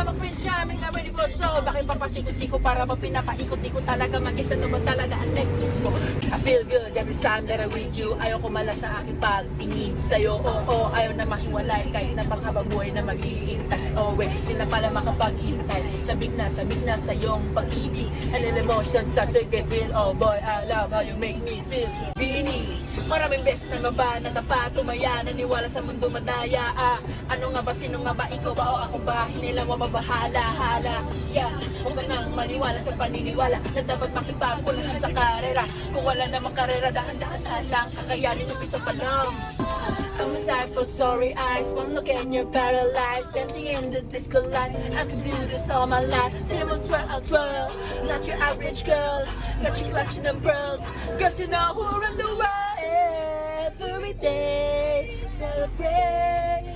mag-Prince Charming, I'm ready for soul. Bakit papasikot-sikot para ba pinapaikot-ikot talaga? Mag-isa naman talaga ang next move mo. I feel good every time that I'm with you. Ayaw ko malas sa aking pagtingin sa'yo. Oo, ayaw na mahiwalay. Kahit na panghabang buhay na mag-iintay. Oh wait, di na pala makapaghintay. Sabik na sa iyong pag-ibig. A little emotion, such a good feel. Oh boy, I love how you make me feel. Bini, maraming beses na ba natapat, tumaya, naniwala sa mundo madaya. Ano nga ba, sino nga ba, ikaw ba o ako ba? Hinila mo mabahala-hala. Yeah, huwag ka nang maniwala sa paniniwala na dapat makipagpulahan sa karera. Kung wala namang karera, dahan-dahan lang, kakayanin yung isa pa lang. I'm aside for sorry eyes. One look and you're paralyzed. Dancing in the disco light. I could do this all my life. Cinnamon swirl, I'll twirl. Not your average girl. Got you clutching them pearls. Cause you know who run the world every day. Celebrate.